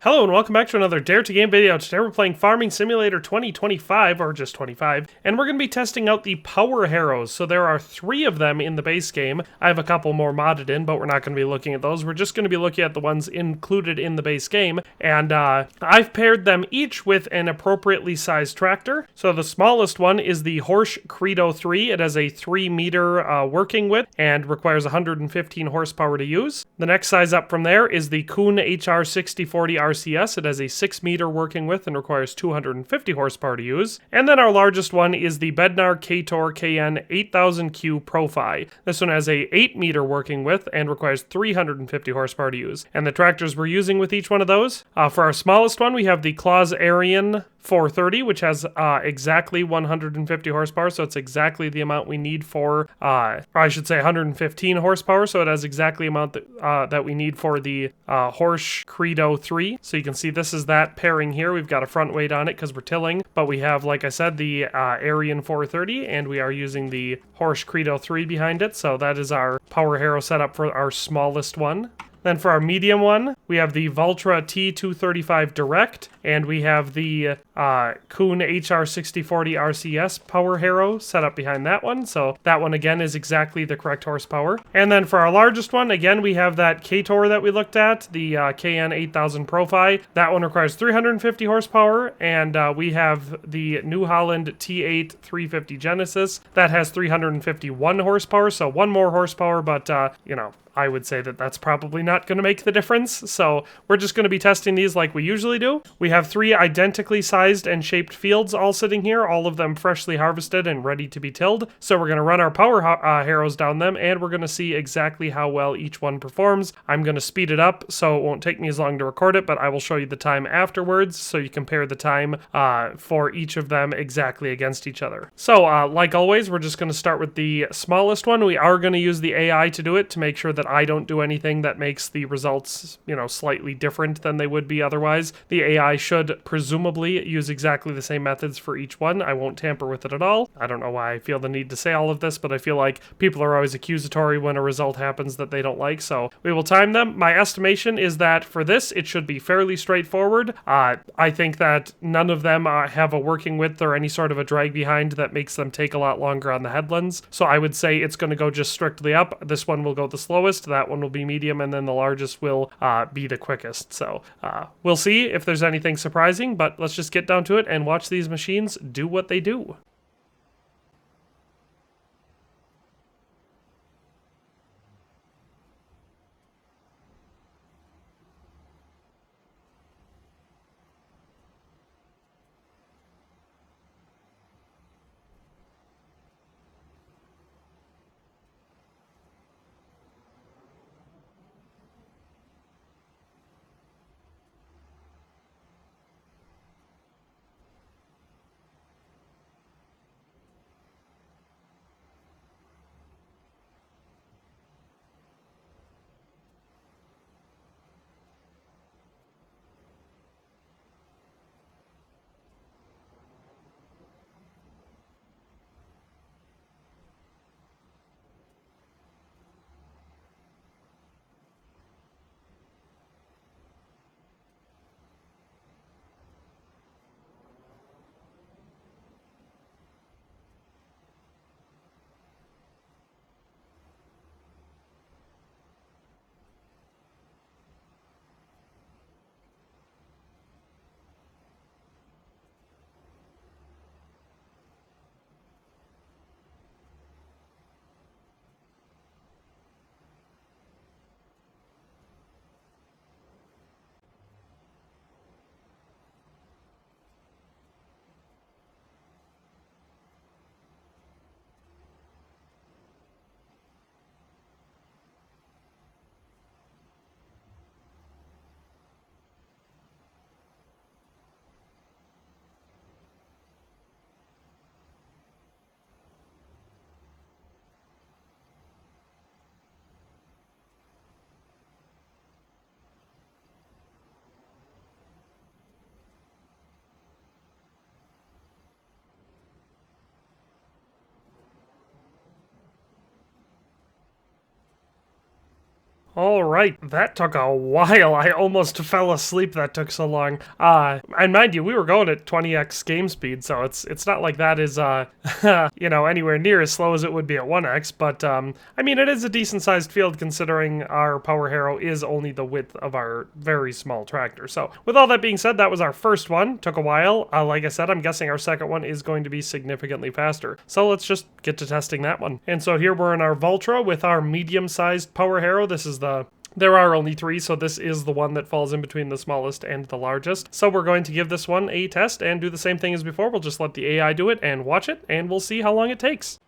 Hello and welcome back to another Dare to Game video. Today we're playing Farming Simulator 2025, or just 25, and we're going to be testing out the Power Harrows. So there are 3 of them in the base game. I have a couple more modded in, but we're not going to be looking at those. We're just going to be looking at the ones included in the base game, and I've paired them each with an appropriately sized tractor. So the smallest one is the Horsch Kredo 3. It has a 3-meter working width and requires 115 horsepower to use. The next size up from there is the KUHN HR 6040 RCS. It has a 6-meter working width and requires 250 horsepower to use. And then our largest one is the BEDNAR KATOR KN 8000Q PROFI. This one has a 8-meter working width and requires 350 horsepower to use. And the tractors we're using with each one of those, for our smallest one, we have the Arian 430, which has exactly 150 horsepower, so it's exactly the amount we need for, or I should say 115 horsepower, so it has exactly the amount that we need for the Horsch Kredo 3. So you can see this is that pairing here. We've got a front weight on it because we're tilling, but we have, like I said, the Arian 430, and we are using the Horsch Kredo 3 behind it, so that is our Power Harrow setup for our smallest one. Then for our medium one, we have the Valtra T235 Direct, and we have the KUHN HR 6040 RCS Power Harrow set up behind that one. So that one again is exactly the correct horsepower. And then for our largest one, again, we have that KATOR that we looked at, the KN 8000 PROFI. That one requires 350 horsepower, and we have the New Holland T8 350 Genesis. That has 351 horsepower, so one more horsepower, but you know, I would say that that's probably not going to make the difference. So we're just going to be testing these like we usually do. We have 3 identically sized and shaped fields all sitting here, all of them freshly harvested and ready to be tilled. So we're going to run our Power Harrows down them, and we're going to see exactly how well each one performs. I'm going to speed it up so it won't take me as long to record it, but I will show you the time afterwards so you compare the time for each of them exactly against each other. So like always, we're just going to start with the smallest one. We are going to use the AI to do it to make sure that I don't do anything that makes the results, you know, slightly different than they would be otherwise. The AI should presumably use exactly the same methods for each one. I won't tamper with it at all. I don't know why I feel the need to say all of this, but I feel like people are always accusatory when a result happens that they don't like, so we will time them. My estimation is that for this, it should be fairly straightforward. I think that none of them have a working width or any sort of a drag behind that makes them take a lot longer on the headlands, so I would say it's going to go just strictly up. This one will go the slowest, that one will be medium, and then the largest will be the quickest. So we'll see if there's anything surprising, but let's just get down to it and watch these machines do what they do. All right, that took a while. I almost fell asleep. That took so long. And mind you, we were going at 20x game speed, so it's not like that is anywhere near as slow as it would be at 1x. But I mean, it is a decent sized field considering our power harrow is only the width of our very small tractor. So with all that being said, that was our first one. Took a while. Like I said, I'm guessing our second one is going to be significantly faster. So let's just get to testing that one. And so here we're in our Valtra with our medium-sized power harrow. This is there are only 3, so this is the one that falls in between the smallest and the largest. So we're going to give this one a test and do the same thing as before. We'll just let the AI do it and watch it, and we'll see how long it takes.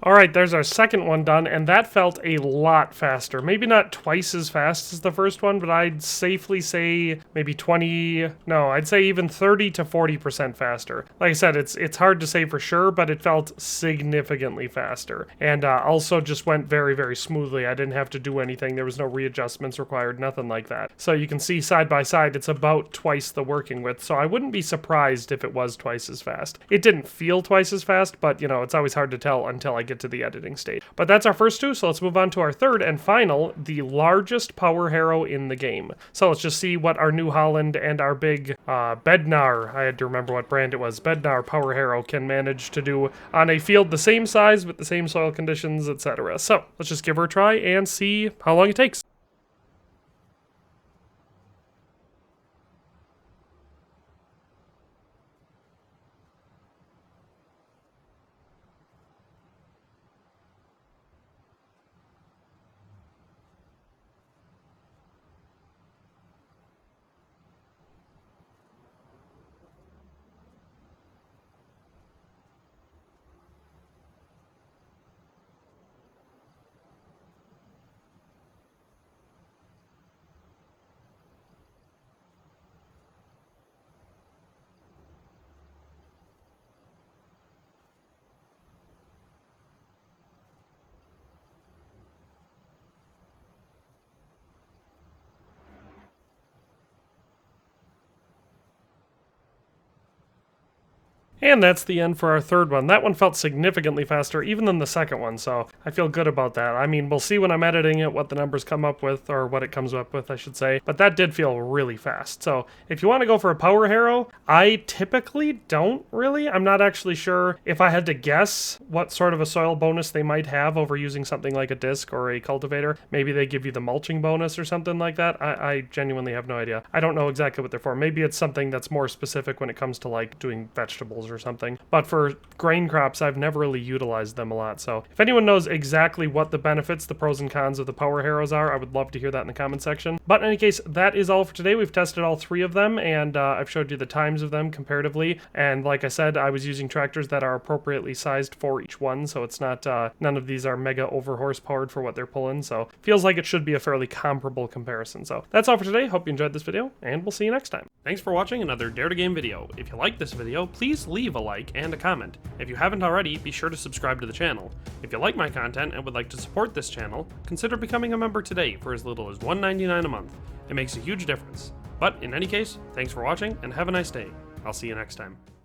All right, there's our second one done, and that felt a lot faster. Maybe not twice as fast as the first one, but I'd safely say maybe I'd say even 30 to 40% faster. Like I said, it's hard to say for sure, but it felt significantly faster. And also just went very, very smoothly. I didn't have to do anything. There was no readjustments required, nothing like that. So you can see side by side, it's about twice the working width. So I wouldn't be surprised if it was twice as fast. It didn't feel twice as fast, but it's always hard to tell until I get to the editing stage. But that's our first two, so let's move on to our third and final, the largest power harrow in the game. So let's just see what our New Holland and our big BEDNAR, I had to remember what brand it was, BEDNAR power harrow can manage to do on a field the same size with the same soil conditions, etc. So let's just give her a try and see how long it takes. And that's the end for our third one. That one felt significantly faster even than the second one, so I feel good about that. I mean, we'll see when I'm editing it what the numbers come up with, or what it comes up with, I should say. But that did feel really fast. So if you want to go for a power harrow, I typically don't really. I'm not actually sure if I had to guess what sort of a soil bonus they might have over using something like a disc or a cultivator. Maybe they give you the mulching bonus or something like that. I genuinely have no idea. I don't know exactly what they're for. Maybe it's something that's more specific when it comes to like doing vegetables or something. But for grain crops, I've never really utilized them a lot. So if anyone knows exactly what the benefits, the pros and cons of the power harrows are, I would love to hear that in the comment section. But in any case, that is all for today. We've tested all 3 of them, and I've showed you the times of them comparatively. And like I said, I was using tractors that are appropriately sized for each one, so it's not, none of these are mega over horsepowered for what they're pulling, so feels like it should be a fairly comparable comparison. So that's all for today. Hope you enjoyed this video, and we'll see you next time. Thanks for watching another Dare to Game video. If you liked this video, please leave a like and a comment. If you haven't already, be sure to subscribe to the channel. If you like my content and would like to support this channel, consider becoming a member today for as little as $1.99 a month. It makes a huge difference. But in any case, thanks for watching and have a nice day. I'll see you next time.